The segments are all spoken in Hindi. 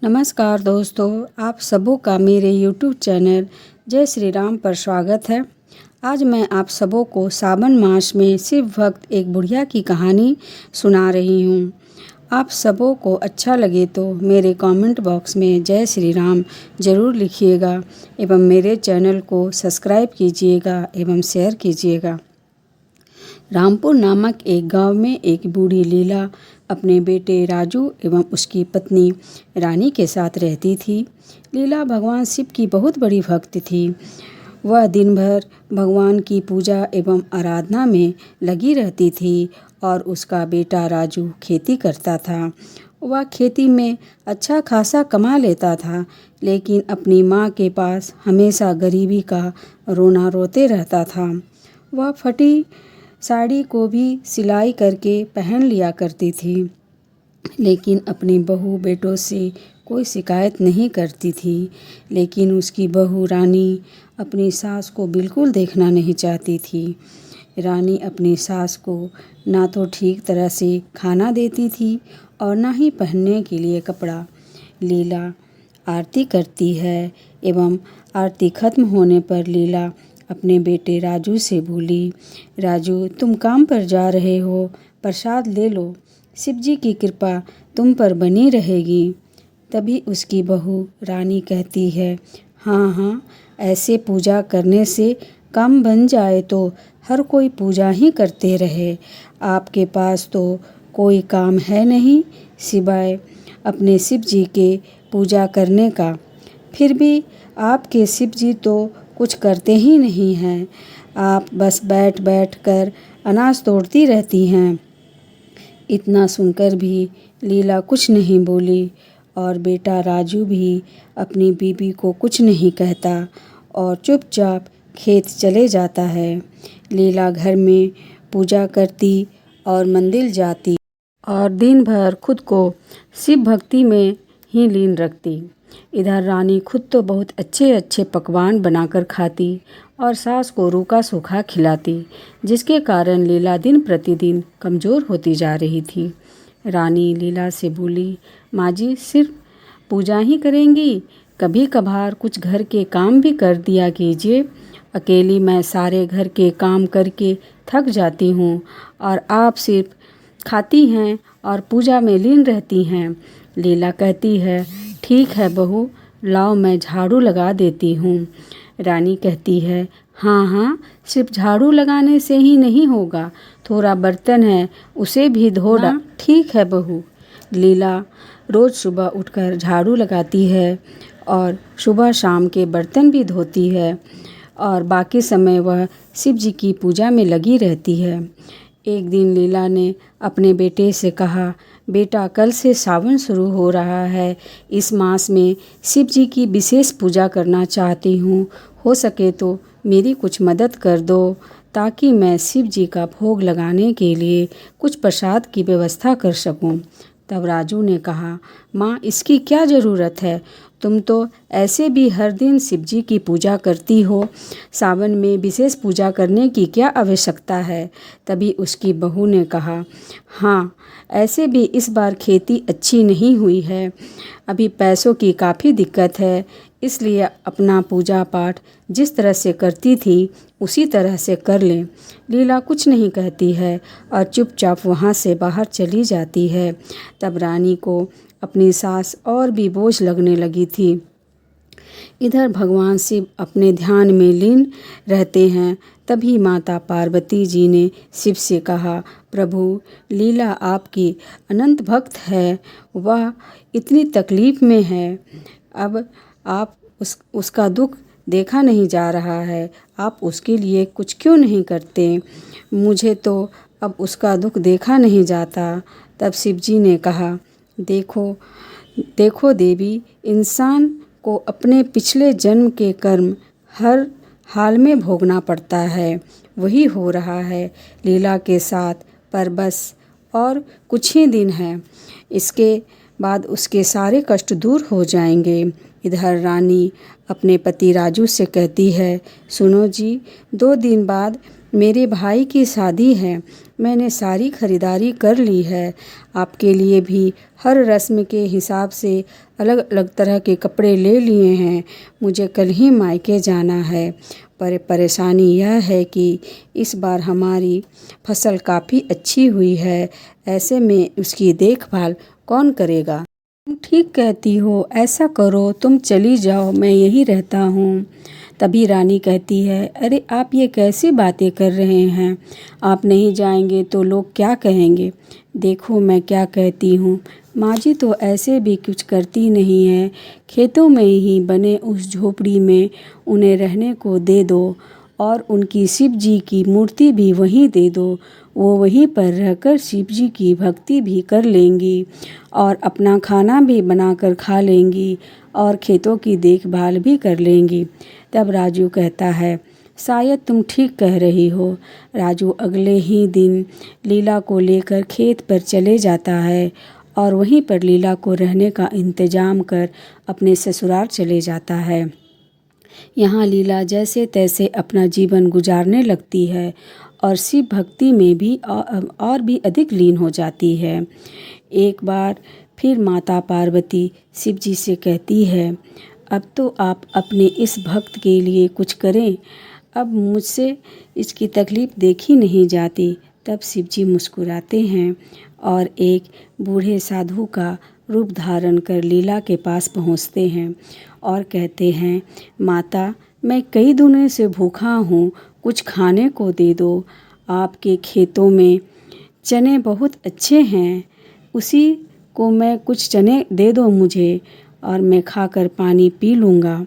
नमस्कार दोस्तों, आप सबों का मेरे YouTube चैनल जय श्री राम पर स्वागत है। आज मैं आप सबों को सावन मास में शिव भक्त एक बुढ़िया की कहानी सुना रही हूँ। आप सबों को अच्छा लगे तो मेरे कमेंट बॉक्स में जय श्री राम ज़रूर लिखिएगा एवं मेरे चैनल को सब्सक्राइब कीजिएगा एवं शेयर कीजिएगा। रामपुर नामक एक गांव में एक बूढ़ी लीला अपने बेटे राजू एवं उसकी पत्नी रानी के साथ रहती थी। लीला भगवान शिव की बहुत बड़ी भक्त थी। वह दिन भर भगवान की पूजा एवं आराधना में लगी रहती थी और उसका बेटा राजू खेती करता था। वह खेती में अच्छा खासा कमा लेता था, लेकिन अपनी माँ के पास हमेशा गरीबी का रोना रोते रहता था। वह फटी साड़ी को भी सिलाई करके पहन लिया करती थी, लेकिन अपनी बहू बेटों से कोई शिकायत नहीं करती थी। लेकिन उसकी बहू रानी अपनी सास को बिल्कुल देखना नहीं चाहती थी। रानी अपनी सास को ना तो ठीक तरह से खाना देती थी और ना ही पहनने के लिए कपड़ा। लीला आरती करती है एवं आरती खत्म होने पर लीला अपने बेटे राजू से बोली, राजू तुम काम पर जा रहे हो, प्रसाद ले लो, शिव जी की कृपा तुम पर बनी रहेगी। तभी उसकी बहू रानी कहती है, हाँ हाँ, ऐसे पूजा करने से काम बन जाए तो हर कोई पूजा ही करते रहे। आपके पास तो कोई काम है नहीं सिवाय अपने शिव जी के पूजा करने का। फिर भी आपके शिव जी तो कुछ करते ही नहीं हैं। आप बस बैठ बैठ कर अनाज तोड़ती रहती हैं। इतना सुनकर भी लीला कुछ नहीं बोली और बेटा राजू भी अपनी बीबी को कुछ नहीं कहता और चुपचाप खेत चले जाता है। लीला घर में पूजा करती और मंदिर जाती और दिन भर खुद को शिव भक्ति में ही लीन रखती। इधर रानी खुद तो बहुत अच्छे अच्छे पकवान बनाकर खाती और सास को रूखा सूखा खिलाती, जिसके कारण लीला दिन प्रतिदिन कमज़ोर होती जा रही थी। रानी लीला से बोली, माँ जी सिर्फ पूजा ही करेंगी, कभी कभार कुछ घर के काम भी कर दिया कीजिए। अकेली मैं सारे घर के काम करके थक जाती हूँ और आप सिर्फ खाती हैं और पूजा में लीन रहती हैं। लीला कहती है, ठीक है बहू, लाओ मैं झाड़ू लगा देती हूँ। रानी कहती है, हाँ हाँ, सिर्फ झाड़ू लगाने से ही नहीं होगा, थोड़ा बर्तन है उसे भी धो डाल। ठीक है बहू। लीला रोज़ सुबह उठकर झाड़ू लगाती है और सुबह शाम के बर्तन भी धोती है और बाकी समय वह शिव जी की पूजा में लगी रहती है। एक दिन लीला ने अपने बेटे से कहा, बेटा कल से सावन शुरू हो रहा है, इस मास में शिव जी की विशेष पूजा करना चाहती हूँ, हो सके तो मेरी कुछ मदद कर दो ताकि मैं शिव जी का भोग लगाने के लिए कुछ प्रसाद की व्यवस्था कर सकूँ। तब राजू ने कहा, माँ इसकी क्या ज़रूरत है, तुम तो ऐसे भी हर दिन शिव जी की पूजा करती हो, सावन में विशेष पूजा करने की क्या आवश्यकता है। तभी उसकी बहू ने कहा, हाँ ऐसे भी इस बार खेती अच्छी नहीं हुई है, अभी पैसों की काफ़ी दिक्कत है, इसलिए अपना पूजा पाठ जिस तरह से करती थी उसी तरह से कर लें। लीला कुछ नहीं कहती है और चुपचाप वहाँ से बाहर चली जाती है। तब रानी को अपनी सास और भी बोझ लगने लगी थी। इधर भगवान शिव अपने ध्यान में लीन रहते हैं। तभी माता पार्वती जी ने शिव से कहा, प्रभु लीला आपकी अनंत भक्त है, वह इतनी तकलीफ़ में है, अब आप उसका दुख देखा नहीं जा रहा है, आप उसके लिए कुछ क्यों नहीं करते, मुझे तो अब उसका दुख देखा नहीं जाता। तब शिव जी ने कहा, देखो देखो देवी, इंसान को अपने पिछले जन्म के कर्म हर हाल में भोगना पड़ता है, वही हो रहा है लीला के साथ, पर बस और कुछ ही दिन है, इसके बाद उसके सारे कष्ट दूर हो जाएंगे। इधर रानी अपने पति राजू से कहती है, सुनो जी, 2 दिन बाद मेरे भाई की शादी है। मैंने सारी खरीदारी कर ली है। आपके लिए भी हर रस्म के हिसाब से अलग अलग तरह के कपड़े ले लिए हैं। मुझे कल ही मायके जाना है, पर परेशानी यह है कि इस बार हमारी फसल काफ़ी अच्छी हुई है। ऐसे में उसकी देखभाल कौन करेगा? तुम ठीक कहती हो, ऐसा करो तुम चली जाओ, मैं यहीं रहता हूँ। तभी रानी कहती है, अरे आप ये कैसी बातें कर रहे हैं? आप नहीं जाएंगे तो लोग क्या कहेंगे? देखो मैं क्या कहती हूँ, माँ जी तो ऐसे भी कुछ करती नहीं है। खेतों में ही बने उस झोपड़ी में उन्हें रहने को दे दो और उनकी शिव जी की मूर्ति भी वहीं दे दो। वो वहीं पर रहकर शिव जी की भक्ति भी कर लेंगी और अपना खाना भी बनाकर खा लेंगी और खेतों की देखभाल भी कर लेंगी। तब राजू कहता है, शायद तुम ठीक कह रही हो। राजू अगले ही दिन लीला को लेकर खेत पर चले जाता है और वहीं पर लीला को रहने का इंतजाम कर अपने ससुराल चले जाता है। यहाँ लीला जैसे तैसे अपना जीवन गुजारने लगती है और शिव भक्ति में भी और भी अधिक लीन हो जाती है। एक बार फिर माता पार्वती शिव जी से कहती है, अब तो आप अपने इस भक्त के लिए कुछ करें, अब मुझसे इसकी तकलीफ़ देखी नहीं जाती। तब शिव जी मुस्कुराते हैं और एक बूढ़े साधु का रूप धारण कर लीला के पास पहुंचते हैं और कहते हैं, माता मैं कई दिनों से भूखा हूँ, कुछ खाने को दे दो। आपके खेतों में चने बहुत अच्छे हैं, उसी को मैं कुछ चने दे दो मुझे और मैं खाकर पानी पी लूँगा।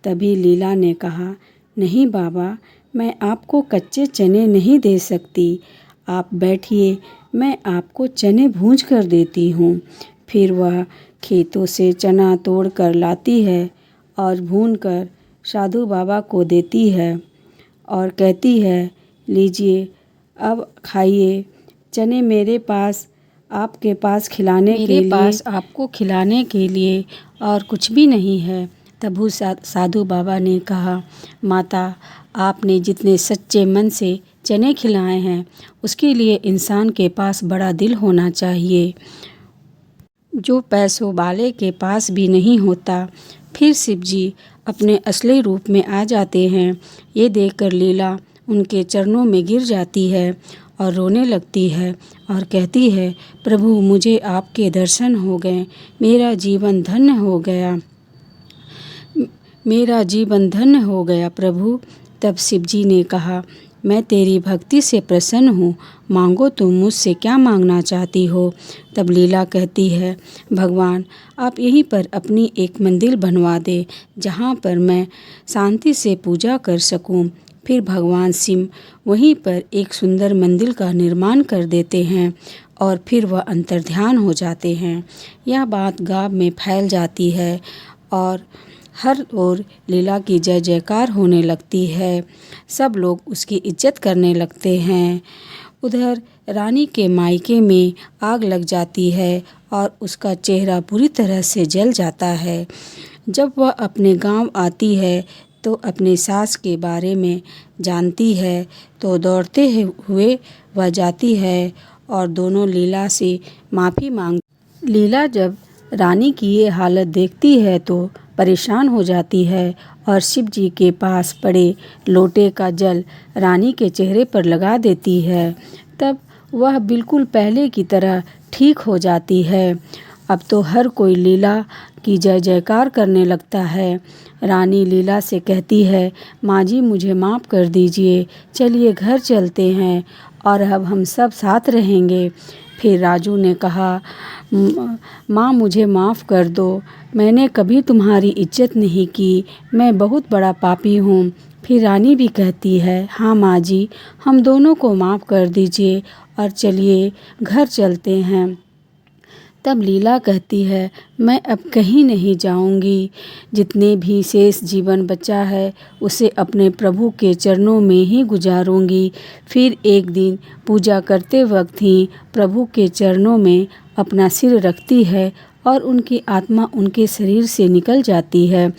तभी लीला ने कहा, नहीं बाबा, मैं आपको कच्चे चने नहीं दे सकती। आप बैठिए, मैं आपको चने भूंज कर देती हूँ। फिर वह खेतों से चना तोड़ कर लाती है और भून कर साधु बाबा को देती है और कहती है, लीजिए अब खाइए। चने मेरे पास आपके पास खिलाने के लिए आपको खिलाने के लिए और कुछ भी नहीं है। तब उस साधु बाबा ने कहा, माता आपने जितने सच्चे मन से चने खिलाए हैं उसके लिए इंसान के पास बड़ा दिल होना चाहिए, जो पैसों वाले के पास भी नहीं होता। फिर शिव जी अपने असली रूप में आ जाते हैं। ये देखकर लीला उनके चरणों में गिर जाती है और रोने लगती है और कहती है, प्रभु मुझे आपके दर्शन हो गए, मेरा जीवन धन्य हो गया, मेरा जीवन धन्य हो गया प्रभु। तब शिव जी ने कहा, मैं तेरी भक्ति से प्रसन्न हूँ, मांगो तुम मुझसे क्या मांगना चाहती हो। तब लीला कहती है, भगवान आप यहीं पर अपनी एक मंदिर बनवा दे जहाँ पर मैं शांति से पूजा कर सकूँ। फिर भगवान शिव वहीं पर एक सुंदर मंदिर का निर्माण कर देते हैं और फिर वह अंतर्ध्यान हो जाते हैं। यह बात गाँव में फैल जाती है और हर ओर लीला की जय जयकार होने लगती है। सब लोग उसकी इज्जत करने लगते हैं। उधर रानी के मायके में आग लग जाती है और उसका चेहरा बुरी तरह से जल जाता है। जब वह अपने गांव आती है तो अपनी सास के बारे में जानती है तो दौड़ते हुए वह जाती है और दोनों लीला से माफ़ी मांग। लीला जब रानी की ये हालत देखती है तो परेशान हो जाती है और शिव जी के पास पड़े लोटे का जल रानी के चेहरे पर लगा देती है। तब वह बिल्कुल पहले की तरह ठीक हो जाती है। अब तो हर कोई लीला की जय जयकार करने लगता है। रानी लीला से कहती है, माँ जी मुझे माफ़ कर दीजिए, चलिए घर चलते हैं और अब हम सब साथ रहेंगे। फिर राजू ने कहा, माँ मुझे माफ़ कर दो, मैंने कभी तुम्हारी इज्जत नहीं की, मैं बहुत बड़ा पापी हूँ। फिर रानी भी कहती है, हाँ माँ जी हम दोनों को माफ़ कर दीजिए और चलिए घर चलते हैं। तब लीला कहती है, मैं अब कहीं नहीं जाऊंगी, जितने भी शेष जीवन बचा है उसे अपने प्रभु के चरणों में ही गुजारूंगी। फिर एक दिन पूजा करते वक्त ही प्रभु के चरणों में अपना सिर रखती है और उनकी आत्मा उनके शरीर से निकल जाती है।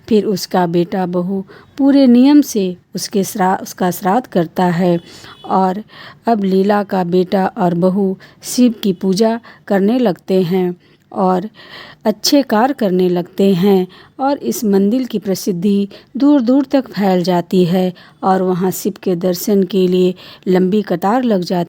फिर उसका बेटा बहू पूरे नियम से उसका श्राद्ध करता है और अब लीला का बेटा और बहू शिव की पूजा करने लगते हैं और अच्छे कार्य करने लगते हैं और इस मंदिर की प्रसिद्धि दूर दूर तक फैल जाती है और वहाँ शिव के दर्शन के लिए लंबी कतार लग जाती है।